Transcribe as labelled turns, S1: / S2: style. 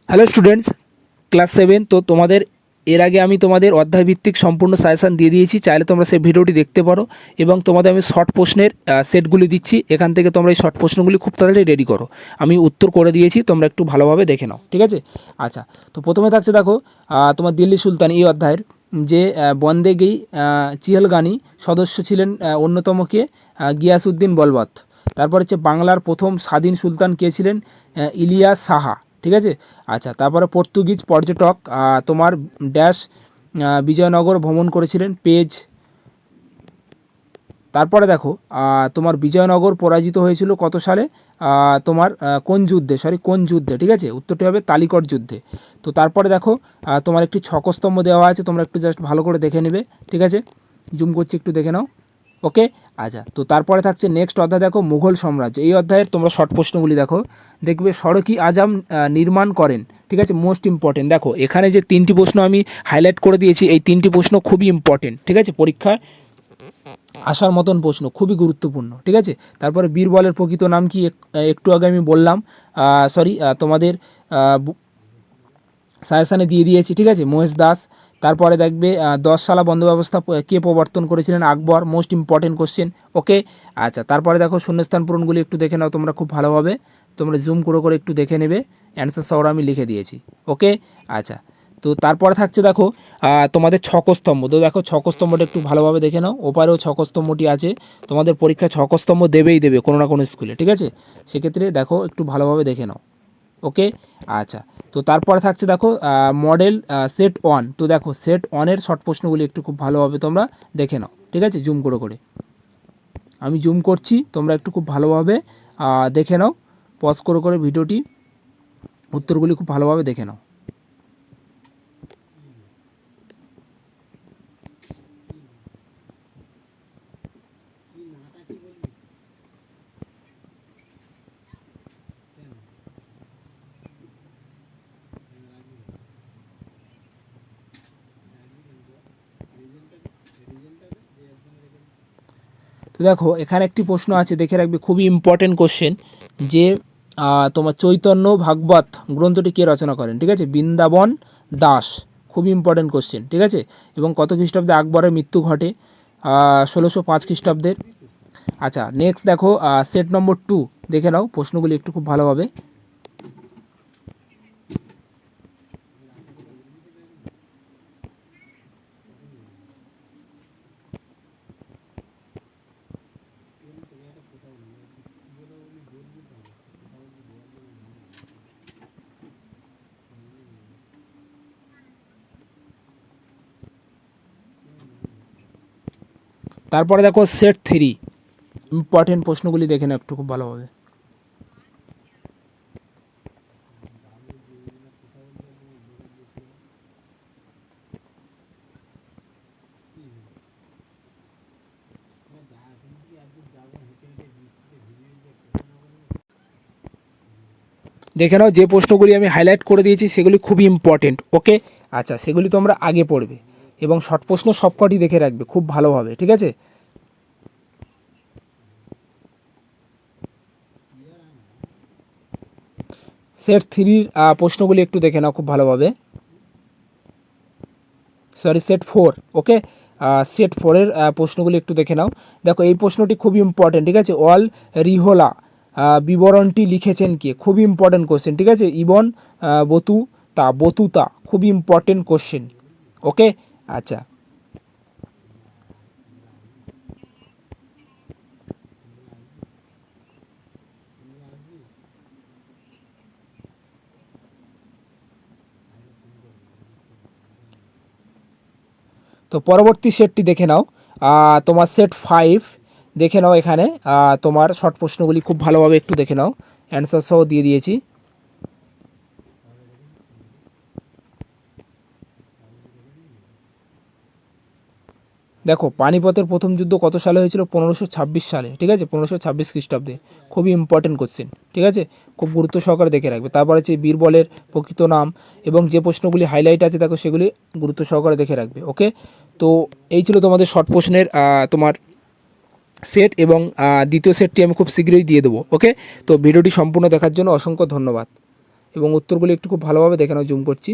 S1: Hello students, class 7। তো তোমাদের এর আগে আমি তোমাদের অধ্যায়ভিত্তিক সম্পূর্ণ সাজেশান দিয়ে দিয়েছি, চাইলে তোমরা সেই ভিডিওটি দেখতে পারো। এবং তোমাদের আমি শর্ট প্রশ্নের সেটগুলি দিচ্ছি, এখান থেকে তোমরা এই শর্ট প্রশ্নগুলি খুব তাড়াতাড়ি রেডি করো। আমি উত্তর করে দিয়েছি, তোমরা একটু ভালোভাবে দেখে নাও, ঠিক আছে? আচ্ছা, তো প্রথমে থাকছে দেখো তোমার দিল্লি সুলতান এই অধ্যায়ের যে বন্দেগি চিহলগানি সদস্য ছিলেন অন্যতম কে গিয়াসউদ্দিন বলবৎ। তারপর হচ্ছে বাংলার প্রথম স্বাধীন সুলতান কে ছিলেন ইলিয়াস সাহা, ঠিক আছে? আচ্ছা, তারপরে পর্তুগিজ পর্যটক তোমার ড্যাশ বিজয়নগর ভ্রমণ করেছিলেন পেজ। তারপরে দেখো তোমার বিজয়নগর পরাজিত হয়েছিল কত সালে, তোমার কোন যুদ্ধে, ঠিক আছে? উত্তরটি হবে তালিকট যুদ্ধে। তো তারপরে দেখো তোমার একটি ছকস্তম্ভ দেওয়া আছে, তোমরা একটু জাস্ট ভালো করে দেখে নেবে, ঠিক আছে? জুম করছি, একটু দেখে নাও। ওকে, আচ্ছা, তো তারপরে থাকছে নেক্সট অধ্যায় দেখো মুঘল সাম্রাজ্য। এই অধ্যায়ের তোমরা শর্ট প্রশ্নগুলি দেখো, দেখবে সড়কি আজম নির্মাণ করেন, ঠিক আছে? মোস্ট ইম্পর্টেন্ট দেখো, এখানে যে তিনটি প্রশ্ন আমি হাইলাইট করে দিয়েছি, এই তিনটি প্রশ্ন খুবই ইম্পর্টেন্ট, ঠিক আছে? পরীক্ষায় আসার মতন প্রশ্ন, খুবই গুরুত্বপূর্ণ, ঠিক আছে? তারপরে বীরবলের প্রকৃত নাম কি, একটু আগে আমি বললাম, তোমাদের সাজেশানে দিয়ে দিয়েছি, ঠিক আছে? মহেশ দাস। তারপরে দেখবে 10 সালা বন্দ ব্যবস্থা কে প্রবর্তন করেছিলেন, আকবর। মোস্ট ইম্পর্টেন্ট কোশ্চেন, ওকে। আচ্ছা, তারপরে দেখো শূন্যস্থান পূরণগুলি একটু দেখে নাও তোমরা খুব ভালোভাবে, তোমরা জুম করে করে একটু দেখে নেবে, অ্যান্সার সহ আমি লিখে দিয়েছি, ওকে। আচ্ছা, তো তারপরে থাকছে দেখো তোমাদের ছকস্তম্ভ। তো দেখো ছকস্তম্ভটা একটু ভালোভাবে দেখে নাও, ওপারেও ছকস্তম্ভটি আছে, তোমাদের পরীক্ষা ছকস্তম্ভ দেবেই দেবে কোনো না কোনো স্কুলে, ঠিক আছে? সেক্ষেত্রে দেখো একটু ভালোভাবে দেখে নাও, ওকে। আচ্ছা, তো তারপরে থাকছে দেখো মডেল সেট ওয়ান। তো দেখো সেট ওয়ানের শর্ট প্রশ্নগুলি একটু খুব ভালোভাবে তোমরা দেখে নাও, ঠিক আছে? জুম করে করে আমি জুম করছি, তোমরা একটু খুব ভালোভাবে দেখে নাও, পজ করে করে ভিডিওটি, উত্তরগুলি খুব ভালোভাবে দেখে নাও। তো দেখো এখানে একটি প্রশ্ন আছে, দেখে রাখবে, খুবই ইম্পর্টেন্ট কোশ্চেন, যে তোমার চৈতন্য ভাগবত গ্রন্থটি কে রচনা করেন, ঠিক আছে? বৃন্দাবন দাস। খুবই ইম্পর্টেন্ট কোশ্চেন, ঠিক আছে? এবং কত খ্রিস্টাব্দে আকবরের মৃত্যু ঘটে? 1605 খ্রিস্টাব্দের। আচ্ছা, নেক্সট দেখো সেট নম্বর 2 দেখে নাও প্রশ্নগুলি একটু খুব ভালোভাবে। তারপরে দেখো সেট 3 ইম্পর্টেন্ট প্রশ্নগুলি দেখে নাও একটু খুব ভালোভাবে। দেখে নাও যে প্রশ্নগুলি আমি হাইলাইট করে দিয়েছি সেগুলি খুবই ইম্পর্টেন্ট, ওকে। আচ্ছা, সেগুলি তোমরা আগে পড়বে এবং শর্ট প্রশ্ন সবকটি দেখে রাখবে খুব ভালোভাবে, ঠিক আছে? সেট 3-র প্রশ্নগুলি একটু দেখে নাও খুব ভালোভাবে। সরি, সেট 4, ওকে। সেট 4-এর প্রশ্নগুলি একটু দেখে নাও। দেখো এই প্রশ্নটি খুবই ইম্পর্টেন্ট, ঠিক আছে? অল রিহোলা বিবরণটি লিখেছেন কে? খুবই ইম্পর্টেন্ট কোশ্চেন, ঠিক আছে? ইবন বতুতা, খুবই ইম্পর্টেন্ট কোশ্চেন, ওকে। আচ্ছা, তো পরবর্তী সেটটি দেখে নাও, তোমার সেট 5 দেখে নাও। এখানে তোমার শর্ট প্রশ্নগুলি খুব ভালোভাবে একটু দেখে নাও, অ্যান্সার সহ দিয়ে দিয়েছি। দেখো পানিপথের প্রথম যুদ্ধ কত সালে হয়েছিল? 1526 সালে, ঠিক আছে? 1526 খ্রিস্টাব্দে। খুবই ইম্পর্টেন্ট কোশ্চেন, ঠিক আছে? খুব গুরুত্ব সহকারে দেখে রাখবে। তারপর হচ্ছে বীরবলের প্রকৃত নাম, এবং যে প্রশ্নগুলি হাইলাইট আছে দেখো সেগুলি গুরুত্ব সহকারে দেখে রাখবে, ওকে। তো এই ছিল তোমাদের শর্ট প্রশ্নের তোমার সেট, এবং দ্বিতীয় সেটটি আমি খুব শীঘ্রই দিয়ে দেবো, ওকে। তো ভিডিওটি সম্পূর্ণ দেখার জন্য অসংখ্য ধন্যবাদ। এবং উত্তরগুলি একটু খুব ভালোভাবে দেখে নাও, জুম করছি।